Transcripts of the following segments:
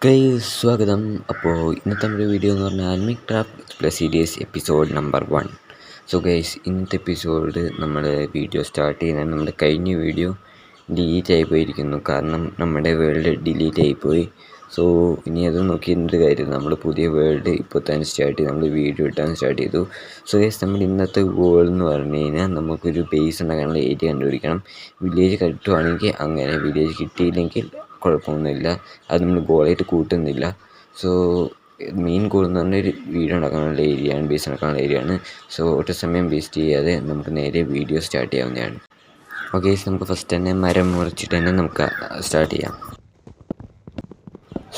സ്വാഗതം. അപ്പോൾ ഇന്നത്തെ നമ്മുടെ വീഡിയോ എന്ന് പറഞ്ഞാൽ Almic craft plus series episode number 1. So guys, ഇന്നത്തെ എപ്പിസോഡ് നമ്മൾ വീഡിയോ സ്റ്റാർട്ട് ചെയ്യുന്നത് നമ്മുടെ കഴിഞ്ഞ വീഡിയോ ഡിലീറ്റ് ആയിപ്പോയിരിക്കുന്നു. കാരണം നമ്മുടെ വേൾഡ് ഡിലീറ്റ് ആയിപ്പോയി. സോ ഇനി അത് നോക്കിയിരുന്നൊരു കാര്യം, നമ്മൾ പുതിയ വേൾഡ് ഇപ്പോൾ തന്നെ സ്റ്റാർട്ട് ചെയ്ത് നമ്മൾ വീഡിയോ ഇട്ടാൻ സ്റ്റാർട്ട് ചെയ്തു. സോ ഗൈസ്, നമ്മുടെ ഇന്നത്തെ ഗോൾ എന്ന് പറഞ്ഞു കഴിഞ്ഞാൽ നമുക്കൊരു ബേസ് ഉണ്ടാക്കാനുള്ള ഏരിയ കണ്ടുപിടിക്കണം. വില്ലേജ് കിട്ടുവാണെങ്കിൽ അങ്ങനെ, വില്ലേജ് കിട്ടിയില്ലെങ്കിൽ കുഴപ്പമൊന്നുമില്ല, അത് നമ്മൾ ഗോളായിട്ട് കൂട്ടുന്നില്ല. സോ മെയിൻ ഗോൾ എന്ന് പറഞ്ഞാൽ ഒരു വീഡിയോ ഉണ്ടാക്കാനുള്ള ഏരിയയാണ്, ബേസ് ഉണ്ടാക്കാനുള്ള ഏരിയയാണ്. സോ ഒട്ടും സമയം വേസ്റ്റ് ചെയ്യാതെ നമുക്ക് നേരെ വീഡിയോ സ്റ്റാർട്ട് ചെയ്യാവുന്നതാണ്. ഓക്കെ, നമുക്ക് ഫസ്റ്റ് തന്നെ മരം മുറിച്ചിട്ട് തന്നെ നമുക്ക് സ്റ്റാർട്ട് ചെയ്യാം.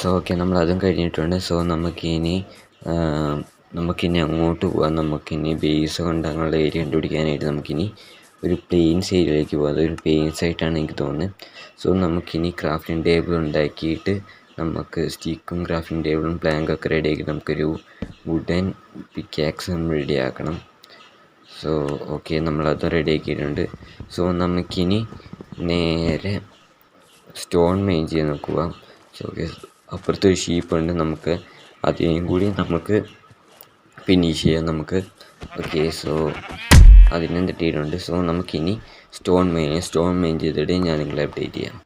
സോ ഓക്കെ, നമ്മൾ അതും കഴിഞ്ഞിട്ടുണ്ട്. സോ നമുക്കിനി അങ്ങോട്ട് പോകാം. നമുക്കിനി ബേസ് ഉണ്ടാക്കാനുള്ള ഏരിയ കണ്ടുപിടിക്കാനായിട്ട് നമുക്കിനി ഒരു പ്ലെയിൻസ് ഏരിയയിലേക്ക് പോകാം. അതൊരു പ്ലെയിൻസ് ആയിട്ടാണ് എനിക്ക് തോന്നുന്നത്. സോ നമുക്കിനി ക്രാഫ്റ്റിംഗ് ടേബിൾ ഉണ്ടാക്കിയിട്ട് നമുക്ക് സ്റ്റിക്കും ക്രാഫ്റ്റിംഗ് ടേബിളും പ്ലാങ്കൊക്കെ റെഡിയാക്കി നമുക്കൊരു വുഡൻ പിക്കാക്സും റെഡിയാക്കണം. സോ ഓക്കെ, നമ്മളത് റെഡിയാക്കിയിട്ടുണ്ട്. സോ നമുക്കിനി നേരെ സ്റ്റോൺ മെയിൻ ചെയ്യാൻ നോക്കുക. സോ അപ്പുറത്തൊരു ഷീപ്പുണ്ട്, നമുക്ക് അതിനെയും കൂടി നമുക്ക് ഫിനിഷ് ചെയ്യാം നമുക്ക്. ഓക്കെ, സോ അതിനും തെറ്റിയിട്ടുണ്ട്. സോ നമുക്കിനി സ്റ്റോൺ മെയിൻ ചെയ്തിട്ട് ഞാൻ നിങ്ങളെ അപ്ഡേറ്റ് ചെയ്യാം.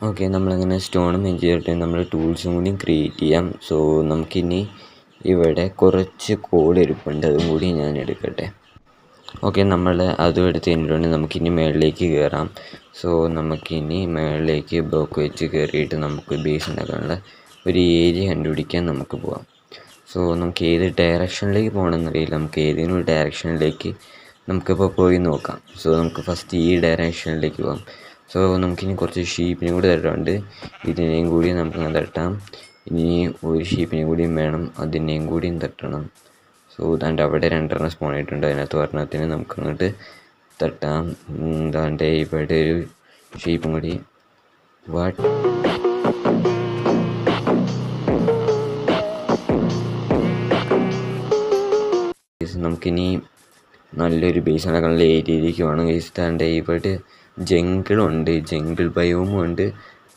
ഓക്കെ, നമ്മളങ്ങനെ സ്റ്റോൺ മെയിൻ ചെയ്തിട്ട് നമ്മൾ ടൂൾസും കൂടി ക്രിയേറ്റ് ചെയ്യാം. സോ നമുക്കിനി ഇവിടെ കുറച്ച് കോഡ് ഇരിപ്പുണ്ട്, അതും കൂടി ഞാൻ എടുക്കട്ടെ. ഓക്കെ, നമ്മൾ അതും എടുത്ത് കഴിഞ്ഞിട്ടുണ്ട്. നമുക്കിനി മുകളിലേക്ക് കയറാം. സോ നമുക്കിനി മുകളിലേക്ക് ബ്ലോക്ക് വെച്ച് കയറിയിട്ട് നമുക്ക് ബേസ് ഉണ്ടാക്കാനുള്ള ഒരു ഏരിയ കണ്ടുപിടിക്കാൻ നമുക്ക് പോവാം. സോ നമുക്ക് ഏത് ഡയറക്ഷനിലേക്ക് പോകണമെന്നറിയില്ല, നമുക്ക് ഏതെങ്കിലും ഒരു ഡയറക്ഷനിലേക്ക് നമുക്കിപ്പോൾ പോയി നോക്കാം. സോ നമുക്ക് ഫസ്റ്റ് ഈ ഡയറക്ഷനിലേക്ക് പോകാം. സോ നമുക്കിനി കുറച്ച് ഷീപ്പിനെയും കൂടി തട്ടാറുണ്ട്, ഇതിനെയും കൂടി നമുക്ക് തട്ടാം. ഇനി ഒരു ഷീപ്പിനെയും കൂടിയും വേണം, അതിനെയും കൂടിയും തട്ടണം. സോ ഇതാണ്ട് അവിടെ 2 സ്പോൺ ആയിട്ടുണ്ട്, അതിനകത്ത് ഒരെണ്ണത്തിന് നമുക്ക് അങ്ങോട്ട് തട്ടാം. എന്താണ്ട് ഇവിടെ ഒരു ഷീപ്പും കൂടി. നമുക്കിനി നല്ലൊരു ബേസ് ഉണ്ടാക്കാനുള്ള ഏരിയയിലേക്ക് വേണം. ഇതാണ്ട് ഇവിടെ ജംഗിളുണ്ട്, ജംഗിൾ ബയോമും ഉണ്ട്,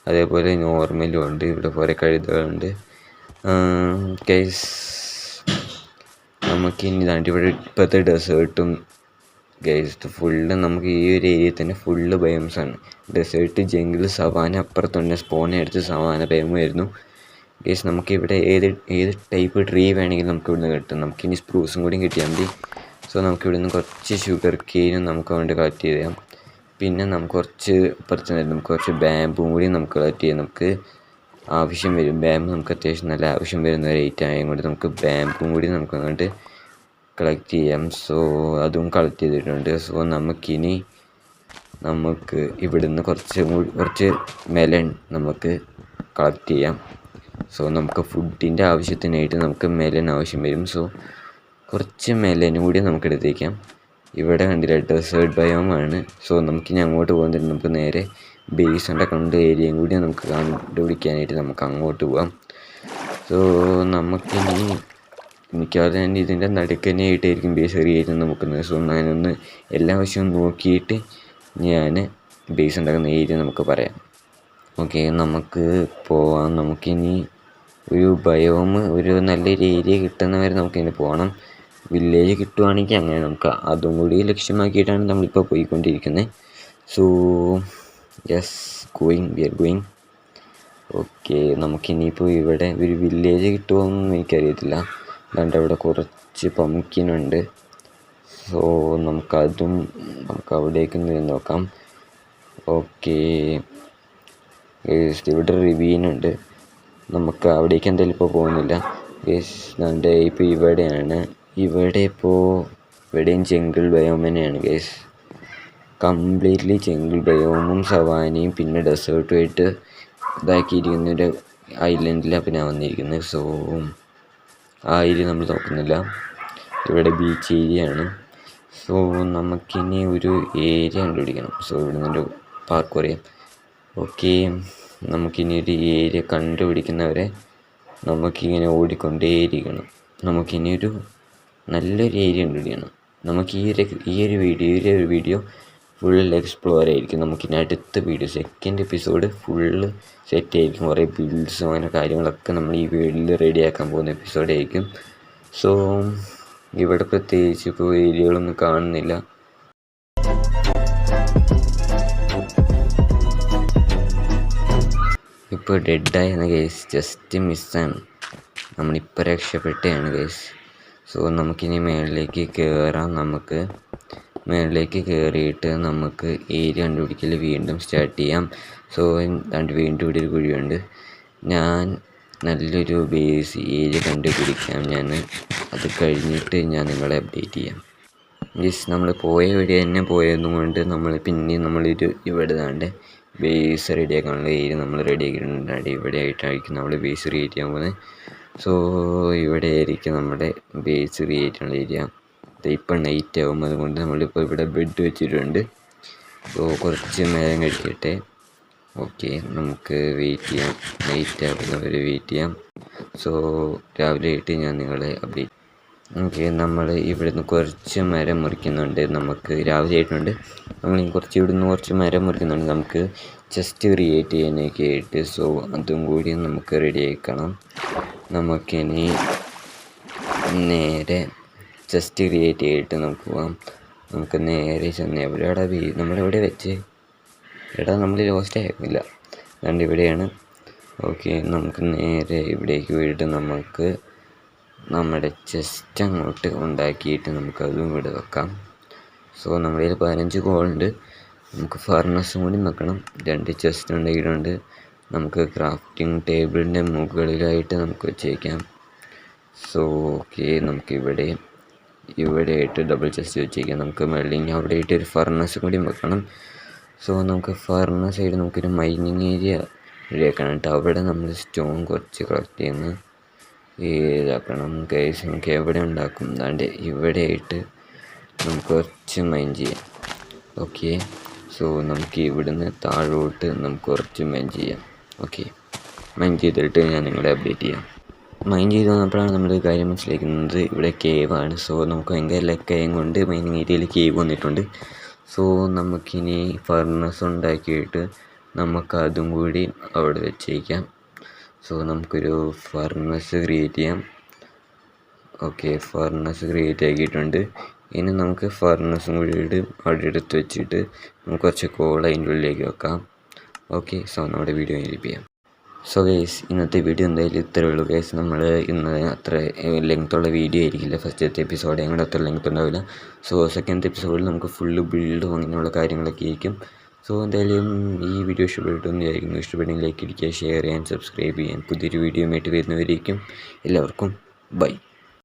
അതേപോലെ നോർമലും ഉണ്ട്. ഇവിടെ കുറേ കഴുതകളുണ്ട്. ഗൈസ്, നമുക്കിനി ഇതാണ്ട് ഇവിടെ ഇപ്പോഴത്തെ ഡെസേർട്ടും ഗൈസ് ഫുള്ള് നമുക്ക് ഈ ഒരു ഏരിയയിൽ തന്നെ ഫുള്ള് ബയോംസാണ്. ഡെസേർട്ട്, ജംഗിൾ, സവാന അപ്പുറത്തുണ്ട്. സ്പോണെ അടുത്ത് സവാന ബയോമായിരുന്നു. ഗൈസ്, നമുക്കിവിടെ ഏത് ടൈപ്പ് ട്രീ വേണമെങ്കിലും നമുക്ക് ഇവിടുന്ന് കിട്ടും. നമുക്കിനി സ്പ്രൂസും കൂടി കിട്ടിയാൽ മതി. സോ നമുക്കിവിടുന്ന് കുറച്ച് ഷുഗർ കെയിനും നമുക്ക് വേണ്ടി കളക്ട് ചെയ്യാം. പിന്നെ നമുക്ക് കുറച്ച് ബാമ്പും കൂടി നമുക്ക് കളക്ട് ചെയ്യാം. നമുക്ക് ആവശ്യം വരും ബാമ്പ്, നമുക്ക് അത്യാവശ്യം നല്ല ആവശ്യം വരുന്ന ഒരു ഐറ്റം ആയതുകൊണ്ട് നമുക്ക് ബാമ്പും കൂടി നമുക്ക് അങ്ങോട്ട് കളക്ട് ചെയ്യാം. സോ അതും കളക്ട് ചെയ്തിട്ടുണ്ട്. സോ നമുക്കിനി ഇവിടുന്ന് കുറച്ച് മെലൺ നമുക്ക് കളക്ട് ചെയ്യാം. സോ നമുക്ക് ഫുഡിൻ്റെ ആവശ്യത്തിനായിട്ട് നമുക്ക് മെലൺ ആവശ്യം വരും. സോ കുറച്ച് മെലനും കൂടി നമുക്ക് എടുത്തേക്കാം. ഇവിടെ കണ്ടില്ല, ഡെസേർട്ട് ബയോമാണ്. സോ നമുക്കിനി അങ്ങോട്ട് പോകുന്നതിന് നമുക്ക് നേരെ ബേസ് ഉണ്ടാക്കേണ്ട ഏരിയയും കൂടി നമുക്ക് കണ്ടുപിടിക്കാനായിട്ട് നമുക്ക് അങ്ങോട്ട് പോകാം. സോ നമുക്കിനി മിക്കവാറും ഞാൻ ഇതിൻ്റെ നടുക്കനെയായിട്ടായിരിക്കും ബേസ് ക്രിയേറ്റ് നോക്കുന്നത്. സോ ഞാനൊന്ന് എല്ലാ വശവും നോക്കിയിട്ട് ഞാൻ ബേസ് ഉണ്ടാക്കുന്ന ഏരിയ നമുക്ക് പറയാം. ഓക്കെ, നമുക്ക് പോവാം. നമുക്കിനി ഒരു നല്ലൊരു ഏരിയ കിട്ടുന്നവരെ നമുക്കിനി പോകണം. വില്ലേജ് കിട്ടുവാണെങ്കിൽ അങ്ങനെ നമുക്ക് അതും കൂടി ലക്ഷ്യമാക്കിയിട്ടാണ് നമ്മളിപ്പോൾ പോയിക്കൊണ്ടിരിക്കുന്നത്. So yes, we are going. Okay, നമുക്കിനിയിപ്പോൾ ഇവിടെ ഒരു വില്ലേജ് കിട്ടുമോയെന്നൊന്നും എനിക്കറിയത്തില്ല. അതുകൊണ്ട് അവിടെ കുറച്ച് പംകിനുണ്ട്. സോ നമുക്ക് അവിടേക്ക് നോക്കാം. ഓക്കെ, ഇവിടെ റിവീനുണ്ട്, നമുക്ക് അവിടേക്ക് എന്തായാലും ഇപ്പോൾ പോകുന്നില്ല. അതുകൊണ്ട് ഇപ്പോൾ ഇവിടെയും ജംഗിൾ ബയോം തന്നെയാണ് ഗൈസ്. കംപ്ലീറ്റ്ലി ജംഗിൾ ബയോമും സവാനയും പിന്നെ ഡെസേർട്ടുമായിട്ട് ഇതാക്കിയിരിക്കുന്നൊരു ഐലൻഡിലാണ് പിന്നെ വന്നിരിക്കുന്നത്. സോ ആ ഏരിയ നമ്മൾ നോക്കുന്നില്ല, ഇവിടെ ബീച്ച് ഏരിയയാണ്. സോ നമുക്കിനി ഒരു ഏരിയ കണ്ടുപിടിക്കണം. സോ ഇവിടെ നിന്നൊരു പാർക്ക് പറയാം. ഓക്കെ, നമുക്കിനി ഒരു ഏരിയ കണ്ടുപിടിക്കുന്നവരെ നമുക്കിങ്ങനെ ഓടിക്കൊണ്ടേയിരിക്കണം. നമുക്കിനി നല്ലൊരു ഏരിയ കണ്ടുപിടിക്കണം. നമുക്ക് ഈ ഒരു വീഡിയോ ഫുൾ എക്സ്പ്ലോർ ആയിരിക്കും. നമുക്കിനി അടുത്ത video second episode full set ആയിരിക്കും. കുറേ ബിൽഡ്സും അങ്ങനെ കാര്യങ്ങളൊക്കെ നമ്മൾ ഈ വീഡിയോയിൽ റെഡിയാക്കാൻ പോകുന്ന എപ്പിസോഡായിരിക്കും. സോ ഇവിടെ പ്രത്യേകിച്ച് ഇപ്പോൾ ഏരിയകളൊന്നും കാണുന്നില്ല. ഇപ്പോൾ ഡെഡായെന്ന കേസ് ജസ്റ്റ് മിസ്സാണ്. നമ്മളിപ്പോൾ രക്ഷപ്പെട്ടതാണ് കേസ്. സോ നമുക്കിനി മേളിലേക്ക് കയറാം. നമുക്ക് മേളിലേക്ക് കയറിയിട്ട് നമുക്ക് ഏരിയ കണ്ടുപിടിക്കൽ വീണ്ടും സ്റ്റാർട്ട് ചെയ്യാം. സോ വീണ്ടും ഇവിടെ ഒരു കുഴിയുണ്ട്. ഞാൻ നല്ലൊരു ബേസ് ഏരിയ കണ്ടുപിടിക്കാം. അത് കഴിഞ്ഞിട്ട് ഞാൻ നിങ്ങളെ അപ്ഡേറ്റ് ചെയ്യാം. നമ്മൾ പോയ വഴി തന്നെ പോയതുകൊണ്ട് നമ്മളൊരു ഇവിടെ താണ്ട് ബേസ് റെഡിയാക്കാനുള്ള ഏരിയ നമ്മൾ റെഡിയാക്കിയിട്ടുണ്ട്. ഇവിടെ ആയിട്ടായിരിക്കും നമ്മൾ ബേസ് ക്രിയേറ്റ് ചെയ്യാൻ പോകുന്നത്. സോ ഇവിടെ ആയിരിക്കും നമ്മുടെ ബേസ് ക്രിയേറ്റ് ചെയ്യാനുള്ള ഏരിയ. ഇപ്പം നൈറ്റ് ആകും, അതുകൊണ്ട് നമ്മളിപ്പോൾ ഇവിടെ ബെഡ് വെച്ചിട്ടുണ്ട്. സോ കുറച്ച് നേരം കഴിക്കട്ടെ. ഓക്കെ, നമുക്ക് വെയിറ്റ് ചെയ്യാം. നൈറ്റ് ആകുന്നവരെ വെയിറ്റ് ചെയ്യാം. സോ രാവിലെ ആയിട്ട് ഞാൻ നിങ്ങളെ അപ്ഡേറ്റ്. ഓക്കെ, നമ്മൾ ഇവിടുന്ന് കുറച്ച് മരം മുറിക്കുന്നുണ്ട്. നമുക്ക് രാവിലെ ആയിട്ടുണ്ട്. നമ്മൾ ഇവിടുന്ന് കുറച്ച് മരം മുറിക്കുന്നുണ്ട് നമുക്ക് ചെസ്റ്റ് ക്രിയേറ്റ് ചെയ്യാനൊക്കെ ആയിട്ട്. സോ അതും കൂടി നമുക്ക് റെഡി ആക്കണം. നമുക്കിനി നേരെ ചെസ്റ്റ് ക്രിയേറ്റ് ചെയ്തിട്ട് നമുക്ക് പോകാം. നമുക്ക് നേരെ ചെന്ന് എവിടെയാടാ നമ്മളെവിടെ വെച്ച് നമ്മൾ ലോസ്റ്റ് ആയിരുന്നില്ല. അതുകൊണ്ട് ഇവിടെയാണ്. ഓക്കെ, നമുക്ക് നേരെ ഇവിടേക്ക് പോയിട്ട് നമുക്ക് നമ്മുടെ ചെസ്റ്റ് അങ്ങോട്ട് ഉണ്ടാക്കിയിട്ട് നമുക്കതും ഇവിടെ വെക്കാം. സോ നമ്മുടെ കയ്യിൽ 15 ഗോൾഡ്. നമുക്ക് ഫർണസും കൂടി വെക്കണം. 2 ചെസ്റ്റ് ഉണ്ടാക്കിയിട്ടുണ്ട്. നമുക്ക് ക്രാഫ്റ്റിംഗ് ടേബിളിൻ്റെ മുകളിലായിട്ട് നമുക്ക് വെച്ചേക്കാം. സോ ഓക്കെ, നമുക്ക് ഇവിടെയായിട്ട് ഡബിൾ ചെസ്റ്റ് വെച്ചേക്കാം. നമുക്ക് മെല്ലിങ് അവിടെയായിട്ട് ഒരു ഫർണസ് കൂടി വെക്കണം. സോ നമുക്ക് ഫർണസ് ആയിട്ട് നമുക്കൊരു മൈനിങ് ഏരിയ റെഡിയാക്കണം കേട്ടോ. അവിടെ നമ്മൾ സ്റ്റോൺ കുറച്ച് കളക്ട് ചെയ്യുന്ന ഇതാക്കണം ഗൈസ്. നമുക്ക് എവിടെ ഉണ്ടാക്കും? ഇവിടെയായിട്ട് നമുക്ക് കുറച്ച് മൈൻ ചെയ്യാം. ഓക്കെ, സോ നമുക്ക് ഇവിടുന്ന് താഴോട്ട് നമുക്ക് കുറച്ച് മൈൻ ചെയ്യാം. ഓക്കെ, മൈൻ ചെയ്തിട്ട് ഞാൻ നിങ്ങളെ അപ്ഡേറ്റ് ചെയ്യാം. മൈൻ ചെയ്ത് വന്നപ്പോഴാണ് നമ്മൾ കാര്യം മനസ്സിലാക്കുന്നത് ഇവിടെ കേവാണ്. സോ നമുക്ക് ഭയങ്കര ലക്കായം കൊണ്ട് മൈനിങ് ഏരിയയിൽ കേവ് വന്നിട്ടുണ്ട്. സോ നമുക്കിനി ഫർണസ് ഉണ്ടാക്കിയിട്ട് നമുക്കതും കൂടി അവിടെ വെച്ചേക്കാം. സോ നമുക്കൊരു ഫർണസ് ക്രിയേറ്റ് ചെയ്യാം. ഓക്കെ, ഫർണസ് ക്രിയേറ്റ് ആക്കിയിട്ടുണ്ട്. ഇനി നമുക്ക് ഫർണസും കൂടി അവിടെ എടുത്ത് വെച്ചിട്ട് നമുക്ക് കുറച്ച് കോൾ അതിൻ്റെ ഉള്ളിലേക്ക് വെക്കാം. ഓക്കെ, സോ നമ്മുടെ വീഡിയോ എഡിറ്റ്. സോ ഗൈസ്, ഇന്നത്തെ വീഡിയോ എന്തായാലും ഇത്രയേ ഉള്ളൂ ഗൈസ്. നമ്മൾ ഇന്ന് അത്ര ലെങ്ത്തുള്ള വീഡിയോ ആയിരിക്കില്ല. ഫസ്റ്റത്തെ എപ്പിസോഡ് ഞങ്ങളുടെ അത്ര ലെങ്ത്ത് ഉണ്ടാവില്ല. സോ സെക്കൻഡ് എപ്പിസോഡിൽ നമുക്ക് ഫുള്ള് ബിൽഡും അങ്ങനെയുള്ള കാര്യങ്ങളൊക്കെ ആയിരിക്കും. സോ എന്തായാലും ഈ വീഡിയോ ഇഷ്ടപ്പെട്ടൊന്നും വിചാരിക്കുന്നു. ഇഷ്ടപ്പെട്ടെങ്കിൽ ലൈക്ക് അടിക്കുക, ഷെയർ ചെയ്യാൻ, സബ്സ്ക്രൈബ് ചെയ്യാൻ. പുതിയൊരു വീഡിയോ ആയിട്ട് വരുന്നവരേക്കും എല്ലാവർക്കും ബൈ.